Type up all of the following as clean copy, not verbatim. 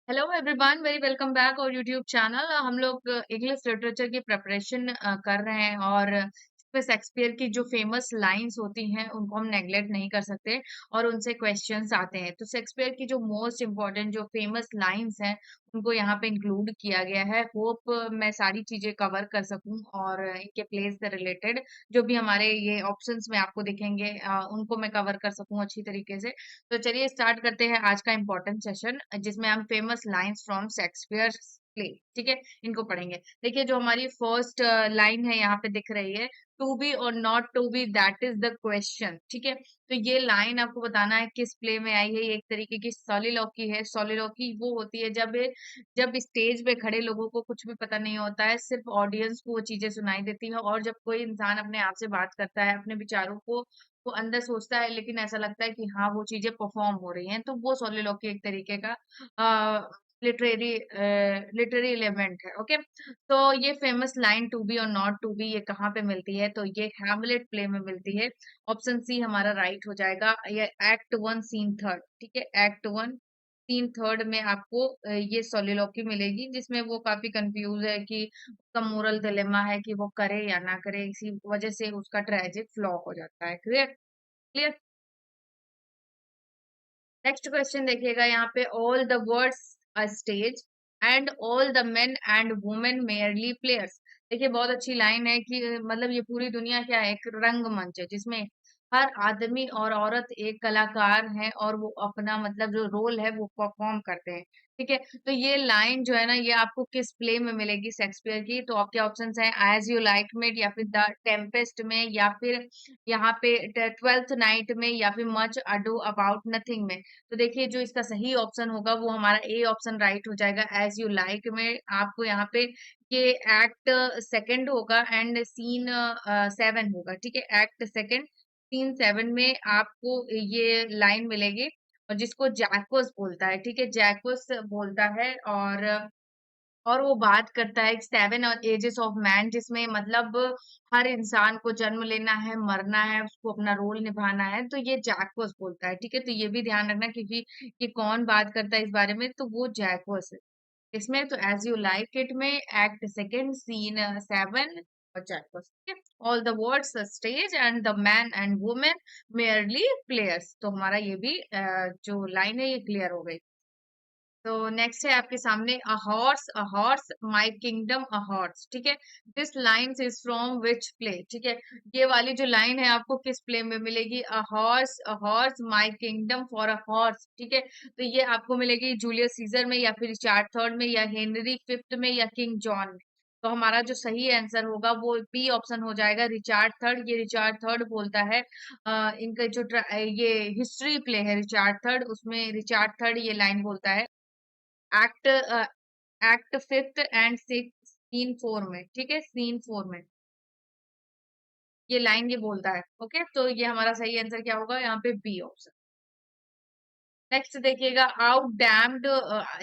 Hello everyone, very welcome back और YouTube channel. हम लोग इंग्लिश लिटरेचर की प्रिपरेशन कर रहे हैं और इसमें शेक्सपियर की जो फेमस लाइंस होती हैं उनको हम नेग्लेक्ट नहीं कर सकते और उनसे क्वेश्चंस आते हैं। तो शेक्सपियर की जो मोस्ट इम्पोर्टेंट जो फेमस लाइंस हैं उनको यहाँ पे इंक्लूड किया गया है। होप मैं सारी चीजें कवर कर सकूं और इनके प्लेस से रिलेटेड जो भी हमारे ये ऑप्शंस में आपको दिखेंगे उनको मैं कवर कर सकूं अच्छी तरीके से। तो चलिए स्टार्ट करते हैं आज का इम्पोर्टेंट सेशन जिसमें हम famous lines from Shakespeare play, ठीक है, इनको पढ़ेंगे। देखिए जो हमारी फर्स्ट लाइन है यहाँ पे दिख रही है, टू बी और not to be that is the question, ठीक है। तो ये लाइन आपको बताना है किस प्ले में आई है। ये एक तरीके की सॉलिलॉकी है। सॉलिलॉकी वो होती है जब जब स्टेज पे खड़े लोगों को कुछ भी पता नहीं होता है, सिर्फ ऑडियंस को वो चीजें सुनाई देती है और जब कोई इंसान अपने आप से बात करता है, अपने विचारों को वो अंदर सोचता है लेकिन ऐसा लगता है कि हाँ वो चीजें परफॉर्म हो रही हैं, तो वो सोलिलोquy एक तरीके का लिटरेरी लिटरेरी एलिमेंट है। ओके, तो ये फेमस लाइन टू बी और नॉट टू बी ये कहाँ पे मिलती है? तो ये हैमलेट प्ले में मिलती है। ऑप्शन सी हमारा राइट हो जाएगा। ये एक्ट वन सीन थर्ड, ठीक है, एक्ट वन सीन थर्ड में आपको ये सोलिलोquy मिलेगी जिसमें वो काफी कंफ्यूज है कि उसका मोरल डिलेमा है कि वो करे या ना करे, इसी वजह से उसका ट्रेजिक फ्लॉ हो जाता है। क्लियर? क्लियर। नेक्स्ट क्वेश्चन देखिएगा यहाँ पे, all the words a stage and all the main and women merely players. देखिए बहुत अच्छी लाइन है कि मतलब ये पूरी दुनिया क्या है, एक रंगमंच है जिसमें हर आदमी और औरत एक कलाकार है और वो अपना मतलब जो रोल है वो परफॉर्म करते हैं। ठीक है, तो ये लाइन जो है ना ये आपको किस प्ले में मिलेगी शेक्सपियर की? तो आपके ऑप्शंस हैं एज यू लाइक में, या फिर द टेम्पेस्ट में, या फिर यहाँ पे ट्वेल्थ नाइट में, या फिर मच अडू अबाउट नथिंग में। तो देखिए जो इसका सही ऑप्शन होगा वो हमारा ए ऑप्शन राइट हो जाएगा, एज यू लाइक में। आपको यहाँ पे ये एक्ट सेकंड होगा एंड सीन सेवन होगा, ठीक है, एक्ट सेकंड सीन सेवन में आपको ये लाइन मिलेगी और जिसको जैकोस बोलता है, ठीक है, जैकोस बोलता है और वो बात करता है सेवन एजेस ऑफ मैन, जिसमें मतलब हर इंसान को जन्म लेना है, मरना है, उसको अपना रोल निभाना है, तो ये जैकोस बोलता है। ठीक है, तो ये भी ध्यान रखना क्योंकि ये कौन बात करता है इस बारे में, तो वो जैकोस है इसमें। तो एज यू लाइक इट में एक्ट सेकेंड सीन सेवन और जैकोस, ठीक है। All the words stage and the man and women merely players. तो हमारा ये भी जो लाइन है ये क्लियर हो गई। तो नेक्स्ट है आपके सामने, a horse my kingdom a horse, ठीक है। This lines is from which play, ठीक है। ये वाली जो लाइन है आपको किस प्ले में मिलेगी? A horse my kingdom for a horse, ठीक है। तो ये आपको मिलेगी जूलियस सीजर में, या फिर रिचार्ड थर्ड में, या हेनरी फिफ्थ में, या किंग जॉन में। तो हमारा जो सही आंसर होगा वो बी ऑप्शन हो जाएगा, रिचार्ड थर्ड। ये रिचार्ड थर्ड बोलता है इनका जो ये हिस्ट्री प्ले है रिचार्ड थर्ड, उसमें रिचार्ड थर्ड ये लाइन बोलता है act act fifth and six scene four में, ठीक है, सीन फोर में ये लाइन ये बोलता है। ओके, तो ये हमारा सही आंसर क्या होगा यहाँ पे? B option. नेक्स्ट देखिएगा, आउट डैम्ड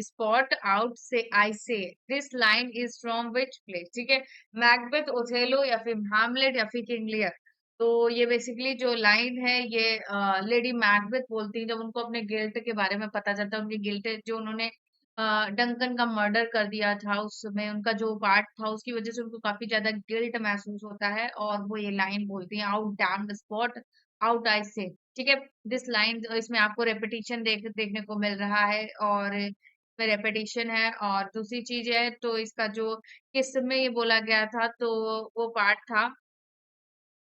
स्पॉट आउट से I say, this line is from which play, ठीक है। मैकबेथ, ओथेलो, या फिर हैमलेट, या फिर किंग लियर। तो ये बेसिकली जो लाइन है ये लेडी मैकबेथ बोलती है जब उनको अपने गिल्ट के बारे में पता चलता है। उनकी गिल्ट जो उन्होंने डंकन का मर्डर कर दिया था, उसमें उनका जो पार्ट था उसकी वजह से उनको काफी ज्यादा गिल्ट महसूस होता है और वो ये लाइन बोलती है, out damned spot out I say, ठीक है। दिस लाइन, इसमें आपको रेपिटेशन देखने को मिल रहा है और इसमें रेपिटेशन है और दूसरी चीज है तो इसका जो किस में ये बोला गया था, तो वो पार्ट था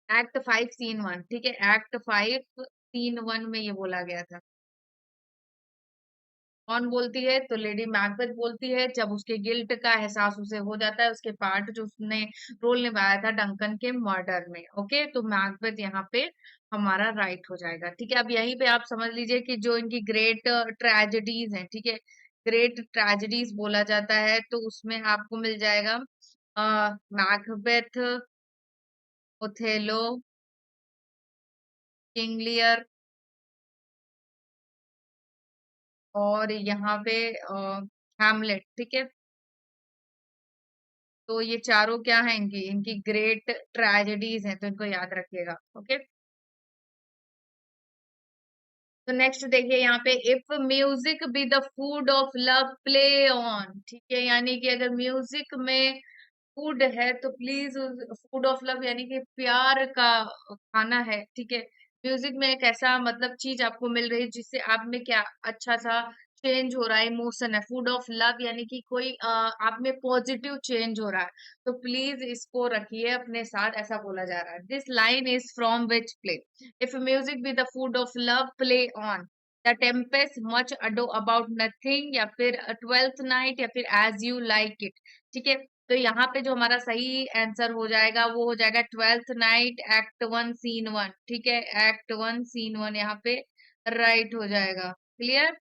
एक्ट फाइव सीन वन, ठीक है, एक्ट फाइव सीन वन में ये बोला गया था। कौन बोलती है? तो लेडी मैकबेथ बोलती है जब उसके गिल्ट का एहसास उसे हो जाता है, उसके पार्ट जो उसने रोल निभाया था डंकन के मर्डर में। ओके, तो मैकबेथ यहाँ पे हमारा राइट हो जाएगा। ठीक है, अब यहीं पे आप समझ लीजिए कि जो इनकी ग्रेट ट्रेजेडीज हैं, ठीक है, ग्रेट ट्रेजेडीज बोला जाता है तो उसमें आपको मिल जाएगा मैकबेथ, ओथेलो, किंग लियर और यहाँ पे हैमलेट, ठीक है। तो ये चारों क्या है, इनकी इनकी ग्रेट ट्रेजेडीज हैं, तो इनको याद रखिएगा। ओके, तो नेक्स्ट देखिए यहाँ पे, if music be the food of love play on, ठीक है, यानी कि अगर म्यूजिक में फूड है तो प्लीज, फूड ऑफ लव यानी कि प्यार का खाना है, ठीक है। म्यूजिक में एक ऐसा मतलब चीज आपको मिल रही है जिससे आप में क्या अच्छा सा चेंज हो रहा है, इमोशन है। फूड ऑफ लव यानी कि कोई आप में पॉजिटिव चेंज हो रहा है, तो प्लीज इसको रखिए अपने साथ, ऐसा बोला जा रहा है। This line is from which play, if music be the food of love play on the tempest much ado about nothing, या फिर ट्वेल्थ नाइट, या फिर एज यू लाइक इट, ठीक है। तो यहाँ पे जो हमारा सही आंसर हो जाएगा वो हो जाएगा twelfth night act one scene one, ठीक है, एक्ट वन सीन वन यहाँ पे राइट हो जाएगा। क्लियर।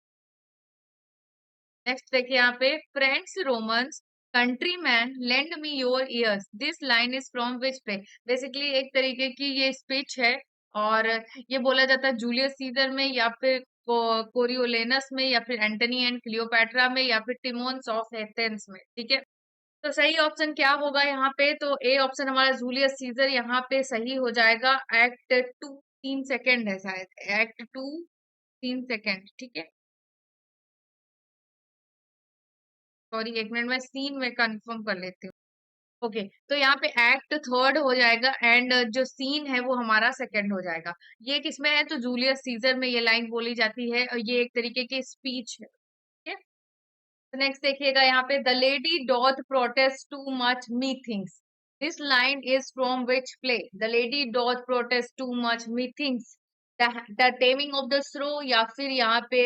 नेक्स्ट देखिए यहाँ पे, friends Romans country man lend me your ears, this line is from which play. Basically एक तरीके की ये स्पीच है, और ये बोला जाता है जूलियस सीजर में, या फिर कोरियोलेनस में, या फिर एंटनी एंड क्लियोपैट्रा में, या फिर टिमोन्स ऑफ एथेंस में, ठीक है। तो सही ऑप्शन क्या होगा यहाँ पे, तो ए ऑप्शन हमारा जूलियस सीजर यहाँ पे सही हो जाएगा। एक्ट टू 3 सेकेंड है शायद, एक्ट टू 3 सेकेंड, ठीक है। सॉरी, 1 मिनट में सीन में कंफर्म कर लेती हूँ। ओके, तो यहाँ पे एक्ट थर्ड हो जाएगा, एंड जो सीन है वो हमारा सेकंड हो जाएगा। ये किसमें है, तो जूलियस सीजर में ये लाइन बोली जाती है, और ये एक तरीके की स्पीच है, ठीक है। तो नेक्स्ट देखिएगा यहाँ पे, the lady doth protest too much methinks, this line is from which play. The lady doth protest too much methinks, the taming of the shrew, या फिर यहाँ पे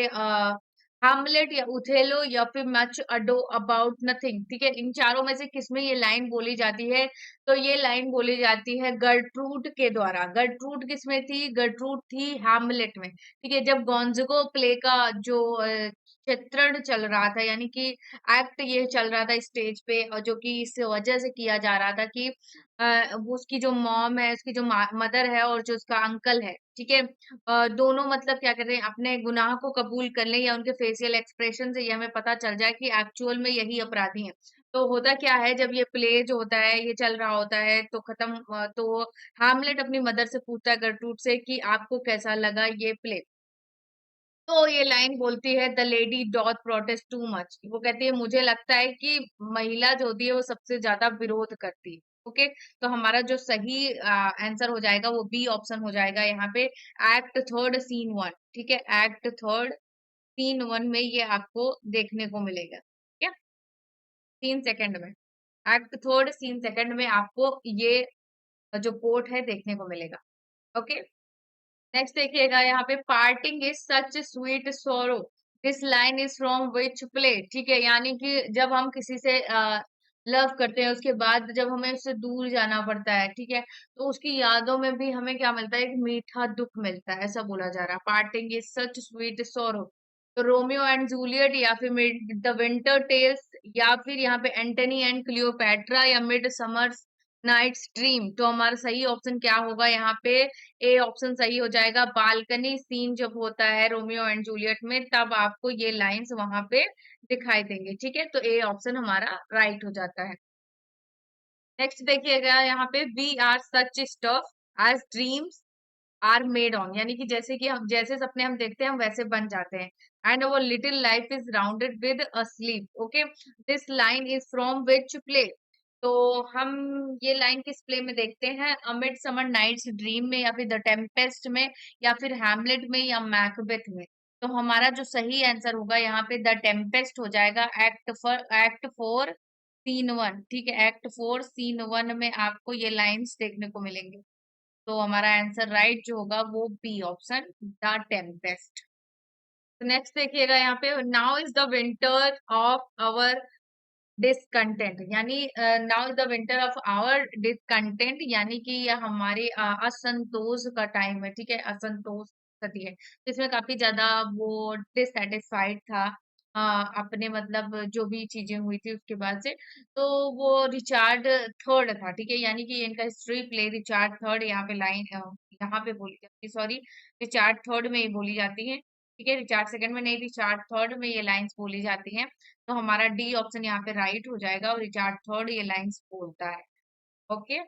हैमलेट, या उथेलो, या फिर मच अडो अबाउट नथिंग, ठीक है। इन चारों में से किसमें ये लाइन बोली जाती है, तो ये लाइन बोली जाती है गर्ट्रूड के द्वारा। गर्ट्रूड किसमें थी, गर्ट्रूड थी हैमलेट में, ठीक है। जब गॉन्जगो प्ले का जो चित्रण चल रहा था, यानी कि एक्ट ये चल रहा था स्टेज पे, और जो कि इस वजह से किया जा रहा था कि वो उसकी जो मॉम है, उसकी जो मदर है, और जो उसका अंकल है, ठीक है, दोनों मतलब क्या कर रहे हैं, अपने गुनाह को कबूल कर ले, या उनके फेशियल एक्सप्रेशन से ये हमें पता चल जाए कि एक्चुअल में यही अपराधी हैं। तो होता क्या है, जब ये प्ले जो होता है ये चल रहा होता है, तो तो हैमलेट अपनी मदर से पूछता है गर्टरूड से कि आपको कैसा लगा ये प्ले। तो ये लाइन बोलती है, the lady doth protest too much, वो कहती है मुझे लगता है कि महिला जो होती है वो सबसे ज्यादा विरोध करती है। ओके, तो हमारा जो सही आंसर हो जाएगा वो बी ऑप्शन हो जाएगा यहाँ पे, एक्ट थर्ड सीन वन, ठीक है। एक्ट थर्ड सीन वन में ये आपको देखने को मिलेगा, ठीक है, 3 सेकंड में। एक्ट थर्ड सीन सेकंड में आपको ये जो कोट है देखने को मिलेगा। ओके, नेक्स्ट देखिएगा यहाँ पे, पार्टिंग इज सच स्वीट सोरो, this line is from which play, ठीक है। यानी कि जब हम किसी से लव करते हैं, उसके बाद जब हमें उससे दूर जाना पड़ता है, ठीक है, तो उसकी यादों में भी हमें क्या मिलता है, एक मीठा दुख मिलता है, ऐसा बोला जा रहा है। पार्टिंग इज सच स्वीट सोरो, तो रोमियो एंड जूलियट, या फिर मिड द विंटर टेल्स, या फिर यहाँ पे एंटनी एंड क्लियोपैट्रा, या मिड समर्स नाइट्स ड्रीम। तो हमारा सही ऑप्शन क्या होगा यहाँ पे, ए ऑप्शन सही हो जाएगा। बालकनी सीन जब होता है रोमियो एंड जूलियट में, तब आपको ये लाइंस वहां पे दिखाई देंगे, ठीक है। तो ए ऑप्शन हमारा राइट हो जाता है। नेक्स्ट देखिएगा यहाँ पे, we are such stuff as dreams are made on, यानी कि जैसे कि हम जैसे सपने हम देखते हैं हम वैसे बन जाते हैं। And our little life is rounded with a slip, okay, this line is from which play. तो हम ये लाइन किस प्ले में देखते हैं, अमिड समर नाइट्स ड्रीम में, या फिर द टेम्पेस्ट में, या फिर हैमलेट में, या मैकबेथ में। तो हमारा जो सही आंसर होगा यहाँ पे द टेम्पेस्ट हो जाएगा, एक्ट फोर सीन वन, ठीक है। एक्ट फोर सीन वन में आपको ये लाइंस देखने को मिलेंगे। तो हमारा आंसर राइट जो होगा वो बी ऑप्शन, द टेम्पेस्ट। तो नेक्स्ट देखिएगा यहाँ पे, now is the winter of our discontent, यानी now is the winter of our discontent, यानी कि यह हमारे असंतोष का टाइम है, ठीक है, असंतोष सती है। तो इसमें काफी ज्यादा वो डिससेटिस्फाइड था अपने मतलब जो भी चीजें हुई थी उसके बाद से। तो वो रिचार्ड थर्ड था, ठीक है, यानी कि इनका हिस्ट्री प्ले रिचार्ड थर्ड यहाँ पे लाइन यहाँ पे बोली जाती है, सॉरी, रिचार्ड थर्ड में ही बोली जाती है, ठीक है। रिचार्ड सेकंड में नहीं, रिचार्ड थर्ड में ये लाइंस बोली जाती हैं। तो हमारा डी ऑप्शन यहाँ पे राइट हो जाएगा, और रिचार्ड थर्ड ये लाइंस बोलता है। ओके,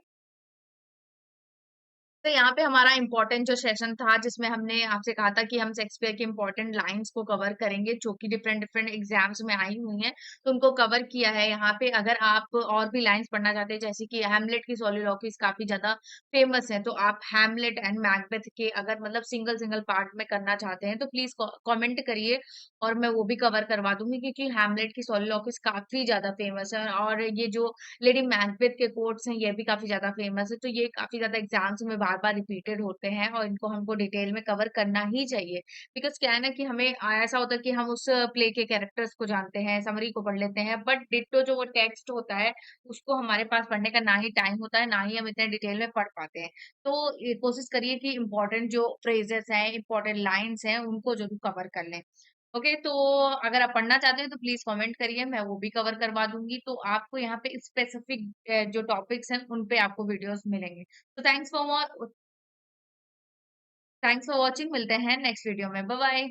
तो यहाँ पे हमारा इम्पोर्टेंट जो सेशन था जिसमें हमने आपसे कहा था कि हम शेक्सपियर की इम्पोर्टेंट लाइंस को कवर करेंगे जो कि डिफरेंट डिफरेंट एग्जाम्स में आई हुई हैं, तो उनको कवर किया है यहाँ पे। अगर आप और भी लाइंस पढ़ना चाहते हैं जैसे कि हैमलेट की सोलिलोquies काफी ज्यादा फेमस है, तो आप हैमलेट एंड मैकबेथ के अगर मतलब सिंगल सिंगल पार्ट में करना चाहते हैं तो प्लीज कमेंट करिए और मैं वो भी कवर करवा दूंगी, क्योंकि हैमलेट की सोलिलोquies काफी ज्यादा फेमस है और ये जो लेडी मैकबेथ के कोट्स हैं ये भी काफी ज्यादा फेमस है। तो ये काफी ज्यादा एग्जाम्स में बार बार रिपीटेड होते हैं और इनको हमको डिटेल में कवर करना ही चाहिए। बिकॉज क्या है ना कि हमें ऐसा होता है कि हम उस प्ले के कैरेक्टर्स को जानते हैं, समरी को पढ़ लेते हैं, बट डिट्टो जो वो टेक्स्ट होता है उसको हमारे पास पढ़ने का ना ही टाइम होता है, ना ही हम इतने डिटेल में पढ़ पाते हैं। तो कोशिश करिए कि इंपॉर्टेंट जो फ्रेजेस हैं, इंपॉर्टेंट लाइन्स हैं, उनको जरूर कवर कर लें। ओके, तो अगर आप पढ़ना चाहते हैं तो प्लीज कमेंट करिए, मैं वो भी कवर करवा दूंगी। तो आपको यहाँ पे स्पेसिफिक जो टॉपिक्स हैं उन पे आपको वीडियोस मिलेंगे। तो थैंक्स फॉर वॉचिंग, मिलते हैं नेक्स्ट वीडियो में। Bye bye.